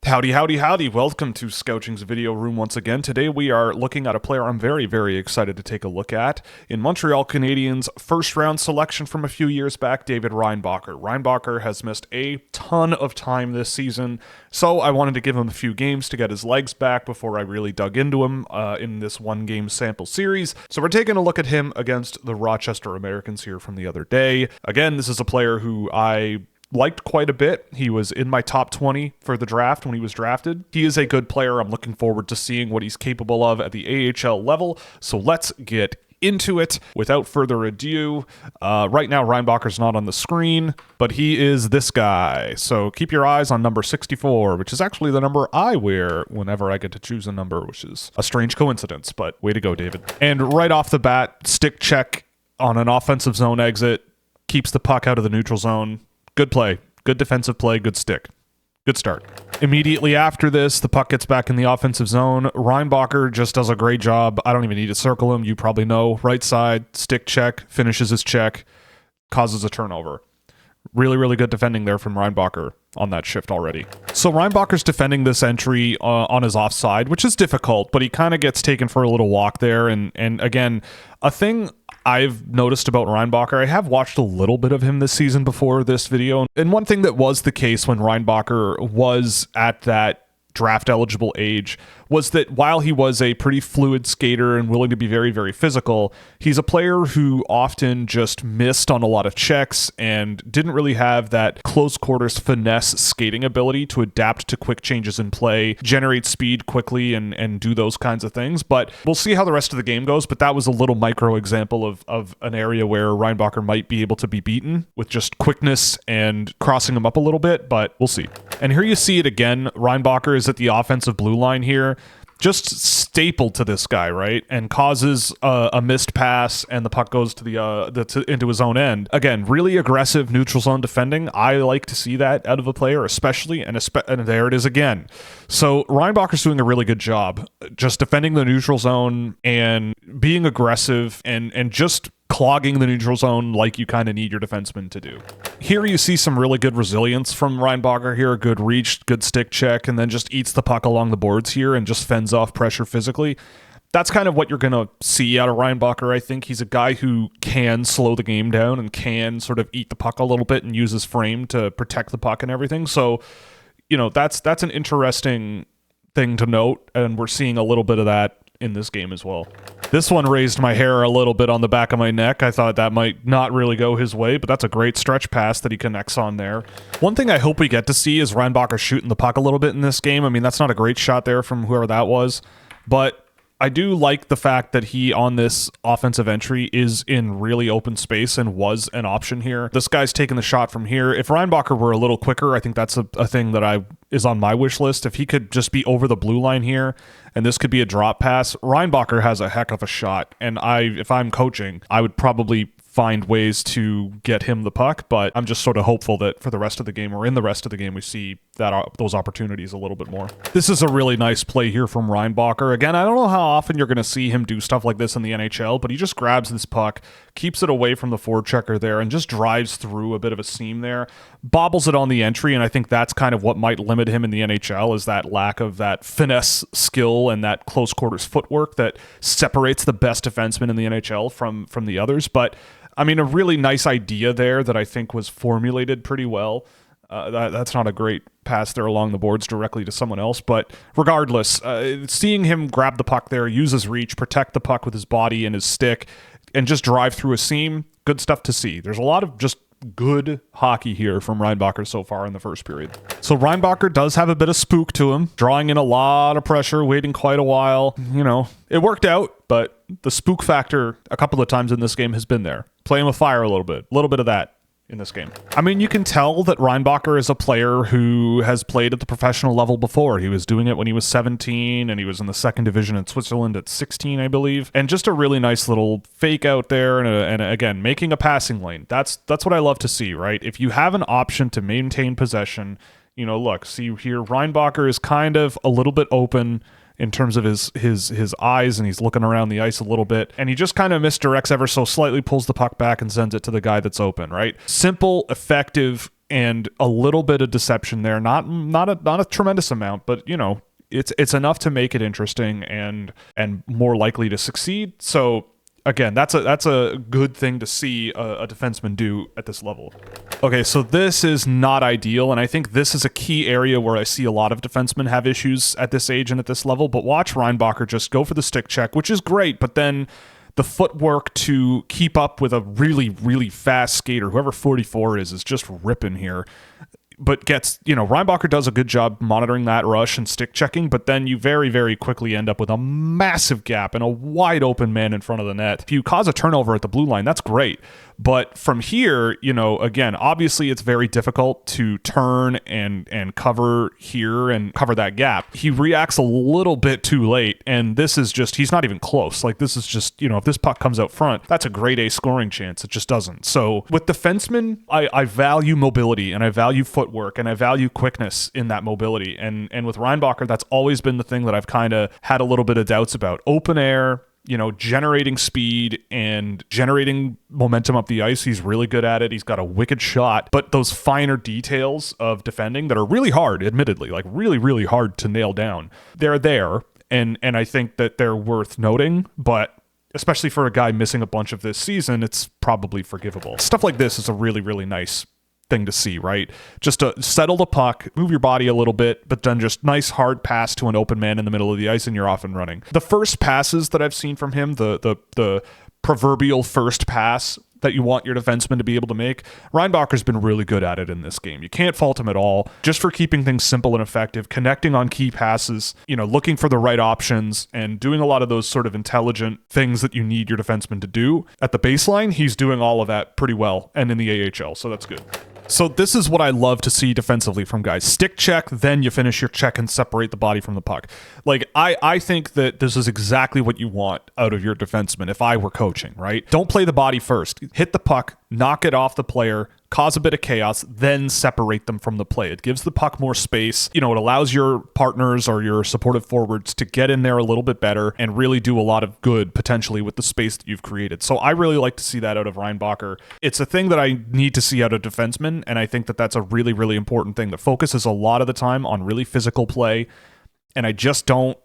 Howdy, howdy, howdy. Welcome to Scouching's video room once again. Today we are looking at a player I'm very, very excited to take a look at. In Montreal Canadiens' first round selection from a few years back, David Reinbacher. Reinbacher has missed a ton of time this season, so I wanted to give him a few games to get his legs back before I really dug into him in this one-game sample series. So we're taking a look at him against the Rochester Americans here from the other day. Again, this is a player who I liked quite a bit. He was in my top 20 for the draft when he was drafted. He is a good player. I'm looking forward to seeing what he's capable of at the AHL level. So let's get into it. Without further ado, right now Reinbacher's not on the screen, but he is this guy. So keep your eyes on number 64, which is actually the number I wear whenever I get to choose a number, which is a strange coincidence, but way to go, David. And right off the bat, stick check on an offensive zone exit, keeps the puck out of the neutral zone. Good play, good defensive play, good stick. Good start. Immediately after this, the puck gets back in the offensive zone. Reinbacher just does a great job. I don't even need to circle him. You probably know. Right side, stick check, finishes his check, causes a turnover. Really, really good defending there from Reinbacher on that shift already. So Reinbacher's defending this entry on his offside, which is difficult, but he kind of gets taken for a little walk there. And again, a thing I've noticed about Reinbacher, I have watched a little bit of him this season before this video, and one thing that was the case when Reinbacher was at that draft eligible age was that while he was a pretty fluid skater and willing to be very, very physical, he's a player who often just missed on a lot of checks and didn't really have that close quarters finesse skating ability to adapt to quick changes in play, generate speed quickly, and do those kinds of things. But we'll see how the rest of the game goes, but that was a little micro example of an area where Reinbacher might be able to be beaten with just quickness and crossing him up a little bit, but we'll see. And here you see it again. Reinbacher is at the offensive blue line here, just stapled to this guy, right? And causes a missed pass, and the puck goes to into his own end. Again, really aggressive neutral zone defending. I like to see that out of a player, especially, and there it is again. So Reinbacher's doing a really good job just defending the neutral zone and being aggressive and just clogging the neutral zone like you kind of need your defenseman to do. Here you see some really good resilience from Reinbacher here, a good reach, good stick check, and then just eats the puck along the boards here and just fends off pressure physically. That's kind of what you're going to see out of Reinbacher, I think. He's a guy who can slow the game down and can sort of eat the puck a little bit and use his frame to protect the puck and everything. So, you know, that's an interesting thing to note, and we're seeing a little bit of that in this game as well. This one raised my hair a little bit on the back of my neck. I thought that might not really go his way, but that's a great stretch pass that he connects on there. One thing I hope we get to see is Reinbacher shooting the puck a little bit in this game. I mean, that's not a great shot there from whoever that was, but I do like the fact that he, on this offensive entry, is in really open space and was an option here. This guy's taking the shot from here. If Reinbacher were a little quicker, I think that's a thing that is on my wish list. If he could just be over the blue line here, and this could be a drop pass, Reinbacher has a heck of a shot. And if I'm coaching, I would probably find ways to get him the puck, but I'm just sort of hopeful that for the rest of the game, or in the rest of the game, we see those opportunities a little bit more. This is a really nice play here from Reinbacher. Again, I don't know how often you're going to see him do stuff like this in the NHL, but he just grabs this puck, keeps it away from the forechecker there, and just drives through a bit of a seam there, bobbles it on the entry, and I think that's kind of what might limit him in the NHL, is that lack of that finesse skill and that close quarters footwork that separates the best defenseman in the NHL from the others. But I mean, a really nice idea there that I think was formulated pretty well. That's not a great pass there along the boards directly to someone else, but regardless, seeing him grab the puck there, use his reach, protect the puck with his body and his stick, and just drive through a seam, good stuff to see. There's a lot of just good hockey here from Reinbacher so far in the first period. So Reinbacher does have a bit of spook to him, drawing in a lot of pressure, waiting quite a while. You know, it worked out, but the spook factor a couple of times in this game has been there. Playing with fire a little bit of that in this game. I mean, you can tell that Reinbacher is a player who has played at the professional level before. He was doing it when he was 17, and he was in the second division in Switzerland at 16, I believe. And just a really nice little fake out there, and again, making a passing lane. That's what I love to see, right? If you have an option to maintain possession, you know, look, see here, Reinbacher is kind of a little bit open in terms of his eyes, and he's looking around the ice a little bit, and he just kind of misdirects ever so slightly, pulls the puck back and sends it to the guy that's open, right? Simple, effective, and a little bit of deception there. Not a tremendous amount, but it's enough to make it interesting and more likely to succeed. So again, that's a good thing to see a defenseman do at this level. Okay, so this is not ideal, and I think this is a key area where I see a lot of defensemen have issues at this age and at this level. But watch Reinbacher just go for the stick check, which is great, but then the footwork to keep up with a really, really fast skater, whoever 44 is just ripping here. But Reinbacher does a good job monitoring that rush and stick checking, but then you very, very quickly end up with a massive gap and a wide open man in front of the net. If you cause a turnover at the blue line, that's great. But from here, again, obviously it's very difficult to turn and cover here and cover that gap. He reacts a little bit too late, and this is just, he's not even close. Like, this is just, if this puck comes out front, that's a grade A scoring chance. It just doesn't. So with defensemen, I value mobility and I value footwork and I value quickness in that mobility. And with Reinbacher, that's always been the thing that I've kind of had a little bit of doubts about. Open air, generating speed and generating momentum up the ice. He's really good at it. He's got a wicked shot, but those finer details of defending that are really hard, admittedly, like really, really hard to nail down, they're there. And I think that they're worth noting, but especially for a guy missing a bunch of this season, it's probably forgivable. Stuff like this is a really, really nice thing to see, right? Just to settle the puck, move your body a little bit, but then just nice hard pass to an open man in the middle of the ice and you're off and running. The first passes that I've seen from him, the proverbial first pass that you want your defenseman to be able to make, Reinbacher's been really good at it in this game. You can't fault him at all, just for keeping things simple and effective, connecting on key passes, looking for the right options and doing a lot of those sort of intelligent things that you need your defenseman to do. At the baseline, he's doing all of that pretty well and in the AHL, so that's good. So this is what I love to see defensively from guys. Stick check, then you finish your check and separate the body from the puck. Like, I think that this is exactly what you want out of your defenseman if I were coaching, right? Don't play the body first. Hit the puck, knock it off the player, cause a bit of chaos, then separate them from the play. It gives the puck more space. It allows your partners or your supportive forwards to get in there a little bit better and really do a lot of good potentially with the space that you've created. So I really like to see that out of Reinbacher. It's a thing that I need to see out of defensemen, and I think that that's a really, really important thing. The focus is a lot of the time on really physical play, and I just don't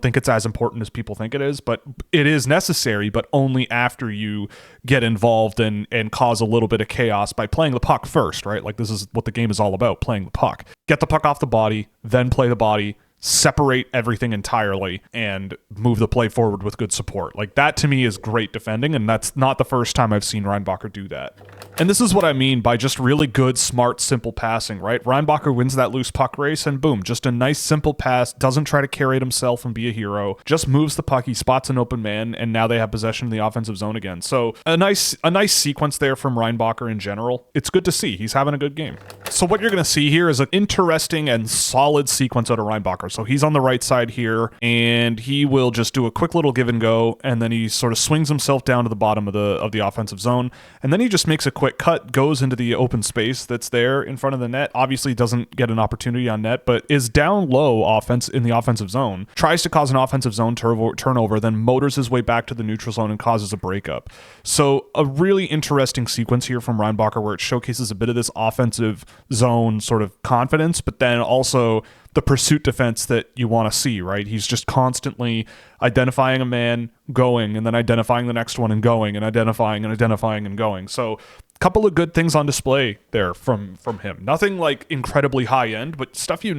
think it's as important as people think it is, but it is necessary, but only after you get involved and cause a little bit of chaos by playing the puck first, right? Like, this is what the game is all about, playing the puck. Get the puck off the body, then play the body, separate everything entirely, and move the play forward with good support. Like, that to me is great defending, and that's not the first time I've seen Reinbacher do that. And this is what I mean by just really good, smart, simple passing, right? Reinbacher wins that loose puck race, and boom, just a nice, simple pass, doesn't try to carry it himself and be a hero, just moves the puck, he spots an open man, and now they have possession in the offensive zone again. So a nice sequence there from Reinbacher in general. It's good to see. He's having a good game. So what you're going to see here is an interesting and solid sequence out of Reinbacher. So he's on the right side here, and he will just do a quick little give and go, and then he sort of swings himself down to the bottom of the offensive zone, and then he just makes a quick cut, goes into the open space that's there in front of the net. Obviously doesn't get an opportunity on net, but is down low in the offensive zone, tries to cause an offensive zone turnover, then motors his way back to the neutral zone and causes a breakup. So a really interesting sequence here from Reinbacher where it showcases a bit of this offensive zone sort of confidence, but then also the pursuit defense that you want to see, right? He's just constantly identifying a man, going, and then identifying the next one and going, and identifying and going. So couple of good things on display there from him. Nothing like incredibly high end, but stuff you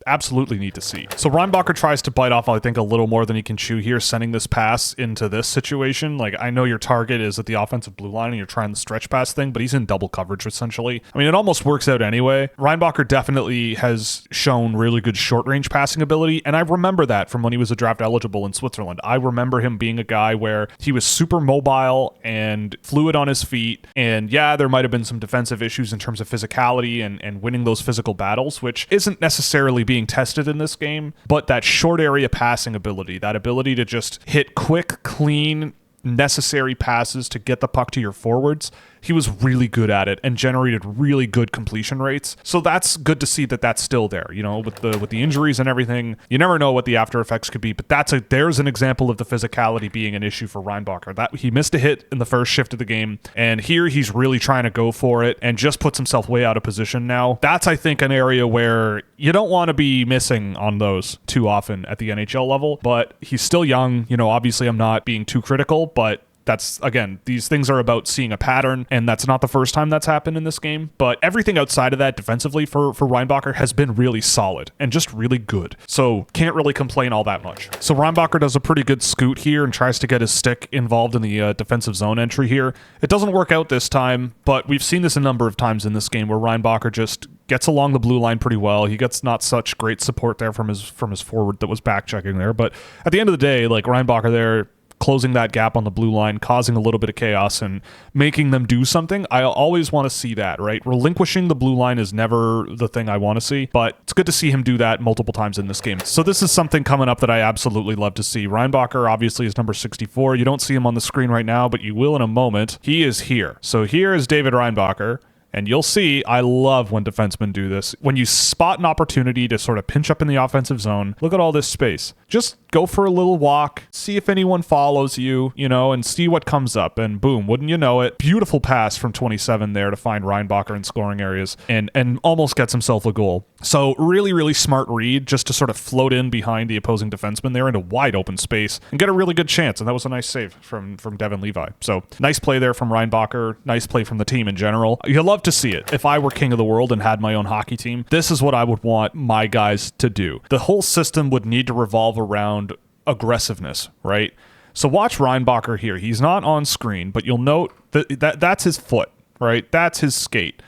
absolutely need to see. So Reinbacher tries to bite off, I think, a little more than he can chew here, sending this pass into this situation. Like, I know your target is at the offensive blue line and you're trying the stretch pass thing, but he's in double coverage essentially. I mean, it almost works out anyway. Reinbacher definitely has shown really good short range passing ability, and I remember that from when he was a draft eligible in Switzerland. I remember him being a guy where he was super mobile and fluid on his feet, and yeah, there might have been some defensive issues in terms of physicality and winning those physical battles, which isn't necessarily being tested in this game, but that short area passing ability, that ability to just hit quick, clean, necessary passes to get the puck to your forwards, he was really good at it and generated really good completion rates. So that's good to see that that's still there. You know, with the injuries and everything, you never know what the after effects could be, but there's an example of the physicality being an issue for Reinbacher. That he missed a hit in the first shift of the game, and here he's really trying to go for it and just puts himself way out of position now. That's, I think, an area where you don't want to be missing on those too often at the NHL level, but he's still young. You know, obviously I'm not being too critical, but that's, again, these things are about seeing a pattern, and that's not the first time that's happened in this game. But everything outside of that defensively for Reinbacher has been really solid and just really good. So can't really complain all that much. So Reinbacher does a pretty good scoot here and tries to get his stick involved in the defensive zone entry here. It doesn't work out this time, but we've seen this a number of times in this game where Reinbacher just gets along the blue line pretty well. He gets not such great support there from his forward that was back checking there. But at the end of the day, like, Reinbacher there, closing that gap on the blue line, causing a little bit of chaos and making them do something. I always want to see that, right? Relinquishing the blue line is never the thing I want to see, but it's good to see him do that multiple times in this game. So this is something coming up that I absolutely love to see. Reinbacher obviously is number 64. You don't see him on the screen right now, but you will in a moment. He is here. So here is David Reinbacher. And you'll see, I love when defensemen do this. When you spot an opportunity to sort of pinch up in the offensive zone, look at all this space. Just go for a little walk, see if anyone follows you, you know, and see what comes up. And boom, wouldn't you know it? Beautiful pass from 27 there to find Reinbacher in scoring areas and almost gets himself a goal. So really, really smart read just to sort of float in behind the opposing defenseman there into wide open space and get a really good chance. And that was a nice save from Devin Levi. So nice play there from Reinbacher. Nice play from the team in general. You'll love to see it. If I were king of the world and had my own hockey team, this is what I would want my guys to do. The whole system would need to revolve around aggressiveness, right? So watch Reinbacher here. He's not on screen, but you'll note that's his foot, right? That's his skate.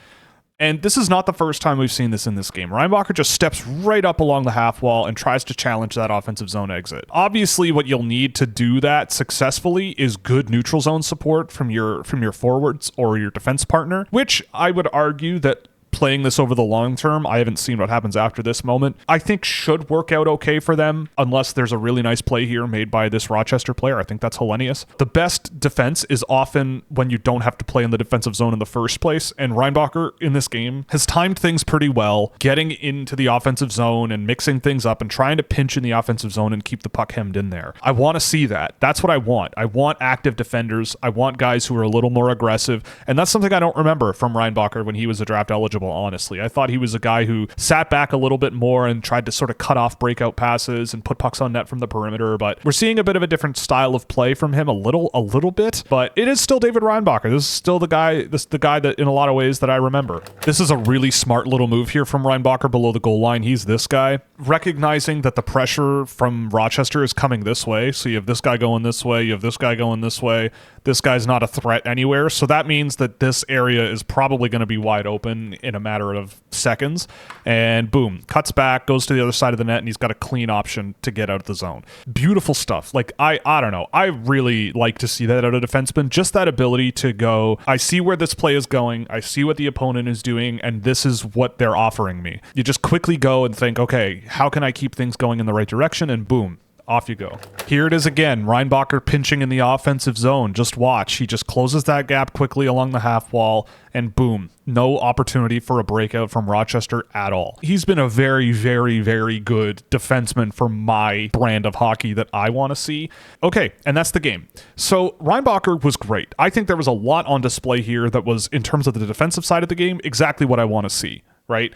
And this is not the first time we've seen this in this game. Reinbacher just steps right up along the half wall and tries to challenge that offensive zone exit. Obviously, what you'll need to do that successfully is good neutral zone support from your forwards or your defense partner, which I would argue that playing this over the long term, I haven't seen what happens after this moment, I think should work out okay for them, unless there's a really nice play here made by this Rochester player. I think that's Hellenius. The best defense is often when you don't have to play in the defensive zone in the first place, and Reinbacher in this game has timed things pretty well, getting into the offensive zone and mixing things up and trying to pinch in the offensive zone and keep the puck hemmed in there. I want to see that. That's what I want. I want active defenders. I want guys who are a little more aggressive, and that's something I don't remember from Reinbacher when he was a draft eligible. Honestly, I thought he was a guy who sat back a little bit more and tried to sort of cut off breakout passes and put pucks on net from the perimeter, but we're seeing a bit of a different style of play from him a little bit, but it is still David Reinbacher. This is still the guy that in a lot of ways that I remember. This is a really smart little move here from Reinbacher below the goal line. He's this guy, recognizing that the pressure from Rochester is coming this way. So you have this guy going this way, you have this guy going this way. This guy's not a threat anywhere, so that means that this area is probably going to be wide open in a matter of seconds. And boom, cuts back, goes to the other side of the net, and he's got a clean option to get out of the zone. Beautiful stuff. Like, I don't know. I really like to see that out of defenseman. Just that ability to go, I see where this play is going, I see what the opponent is doing, and this is what they're offering me. You just quickly go and think, okay, how can I keep things going in the right direction? And boom, off you go. Here it is again. Reinbacher pinching in the offensive zone. Just watch. He just closes that gap quickly along the half wall, and boom, no opportunity for a breakout from Rochester at all. He's been a very, very, very good defenseman for my brand of hockey that I want to see. Okay, and that's the game. So Reinbacher was great. I think there was a lot on display here that was, in terms of the defensive side of the game, exactly what I want to see, right?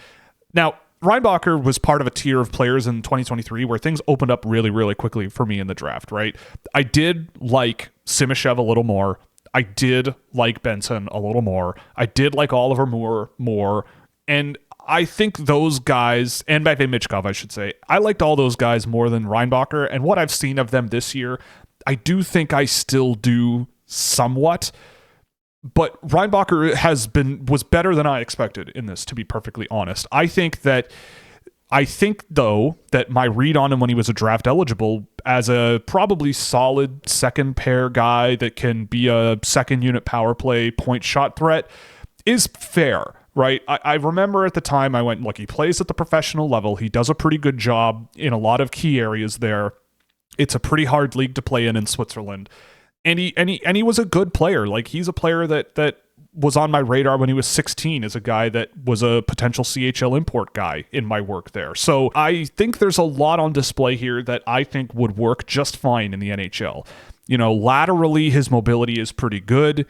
Now, Reinbacher was part of a tier of players in 2023 where things opened up really, really quickly for me in the draft, right? I did like Simashev a little more. I did like Benson a little more. I did like Oliver Moore more. And I think those guys, and Matvei Michkov, I should say, I liked all those guys more than Reinbacher. And what I've seen of them this year, I do think I still do somewhat. But Reinbacher was better than I expected in this, to be perfectly honest. I think though that my read on him when he was a draft eligible as a probably solid second pair guy that can be a second unit power play point shot threat is fair, right? I remember at the time I went, look, he plays at the professional level. He does a pretty good job in a lot of key areas there. It's a pretty hard league to play in Switzerland. And he was a good player. Like, he's a player that was on my radar when he was 16 as a guy that was a potential CHL import guy in my work there. So I think there's a lot on display here that I think would work just fine in the NHL. You know, laterally, his mobility is pretty good.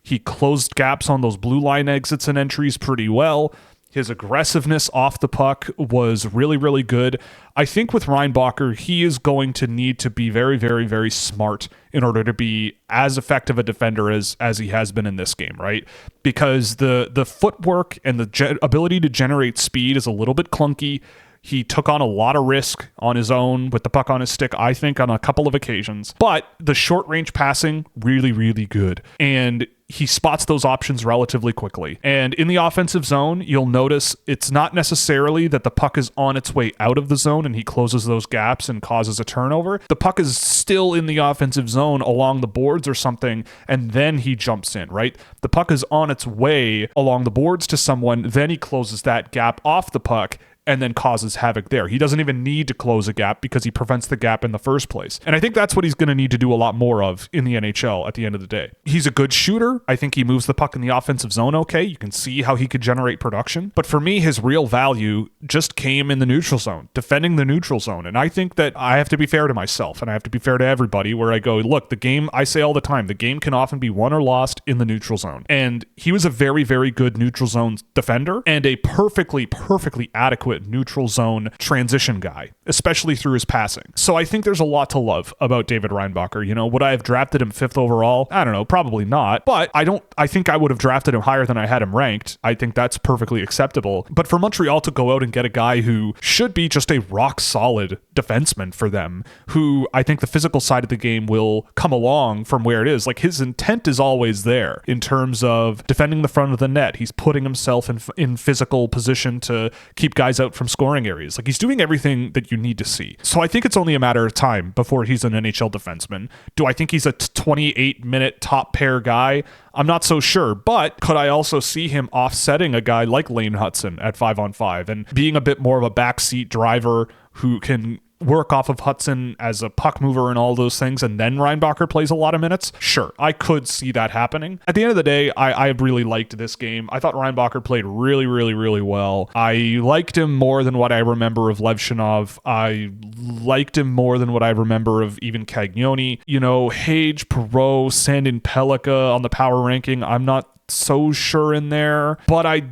He closed gaps on those blue line exits and entries pretty well. His aggressiveness off the puck was really, really good. I think with Reinbacher, he is going to need to be very, very, very smart in order to be as effective a defender as he has been in this game, right? Because the footwork and the ability to generate speed is a little bit clunky. He took on a lot of risk on his own with the puck on his stick, I think, on a couple of occasions. But the short-range passing, really, really good. And he spots those options relatively quickly. And in the offensive zone, you'll notice it's not necessarily that the puck is on its way out of the zone and he closes those gaps and causes a turnover. The puck is still in the offensive zone along the boards or something, and then he jumps in, right? The puck is on its way along the boards to someone, then he closes that gap off the puck and then causes havoc there. He doesn't even need to close a gap because he prevents the gap in the first place. And I think that's what he's going to need to do a lot more of in the NHL at the end of the day. He's a good shooter. I think he moves the puck in the offensive zone okay. You can see how he could generate production. But for me, his real value just came in the neutral zone, defending the neutral zone. And I think that I have to be fair to myself and I have to be fair to everybody where I go, look, the game, I say all the time, the game can often be won or lost in the neutral zone. And he was a very, very good neutral zone defender and a perfectly, perfectly adequate neutral zone transition guy, especially through his passing. So I think there's a lot to love about David Reinbacher. You know, would I have drafted him 5th overall? I don't know, probably not. But I think I would have drafted him higher than I had him ranked. I think that's perfectly acceptable. But for Montreal to go out and get a guy who should be just a rock solid defenseman for them, who I think the physical side of the game will come along from where it is. Like his intent is always there in terms of defending the front of the net. He's putting himself in physical position to keep guys out from scoring areas. Like he's doing everything that you need to see. So I think it's only a matter of time before he's an NHL defenseman. Do I think he's a 28-minute top pair guy? I'm not so sure, but could I also see him offsetting a guy like Lane Hudson at 5-on-5 and being a bit more of a backseat driver who can work off of Hudson as a puck mover and all those things, and then Reinbacher plays a lot of minutes? Sure, I could see that happening. At the end of the day, I really liked this game. I thought Reinbacher played really, really, really well. I liked him more than what I remember of Levshinov. I liked him more than what I remember of even Cagnoni. You know, Hage, Perreault, Sandin, Pellikka on the power ranking, I'm not so sure in there, but I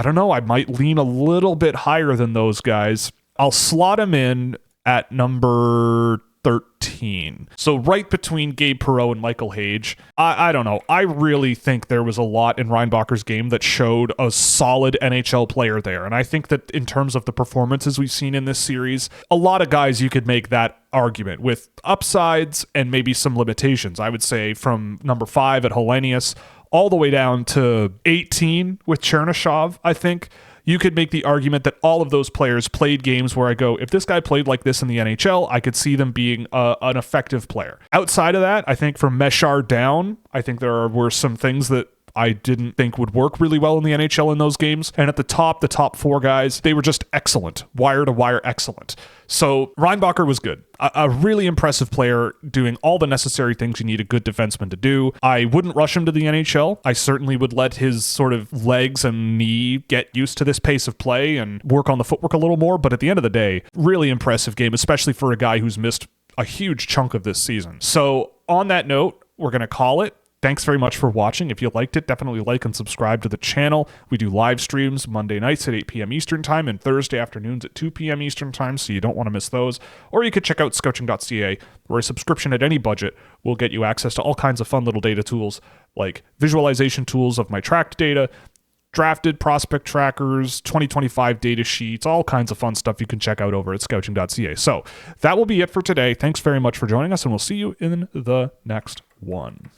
don't know, I might lean a little bit higher than those guys. I'll slot him in at number 13. So right between Gabe Perreault and Michael Hage. I don't know. I really think there was a lot in Reinbacher's game that showed a solid NHL player there. And I think that in terms of the performances we've seen in this series, a lot of guys you could make that argument with upsides and maybe some limitations. I would say from number 5 at Hellenius all the way down to 18 with Chernyshov, I think you could make the argument that all of those players played games where I go, if this guy played like this in the NHL, I could see them being an effective player. Outside of that, I think from Meshar down, I think there were some things that I didn't think would work really well in the NHL in those games. And at the top 4 guys, they were just excellent, wire to wire excellent. So Reinbacher was good. A really impressive player doing all the necessary things you need a good defenseman to do. I wouldn't rush him to the NHL. I certainly would let his sort of legs and knee get used to this pace of play and work on the footwork a little more. But at the end of the day, really impressive game, especially for a guy who's missed a huge chunk of this season. So on that note, we're going to call it. Thanks very much for watching. If you liked it, definitely like and subscribe to the channel. We do live streams Monday nights at 8 p.m. Eastern Time and Thursday afternoons at 2 p.m. Eastern Time, so you don't want to miss those. Or you could check out Scouching.ca, where a subscription at any budget will get you access to all kinds of fun little data tools, like visualization tools of my tracked data, drafted prospect trackers, 2025 data sheets, all kinds of fun stuff you can check out over at Scouching.ca. So that will be it for today. Thanks very much for joining us, and we'll see you in the next one.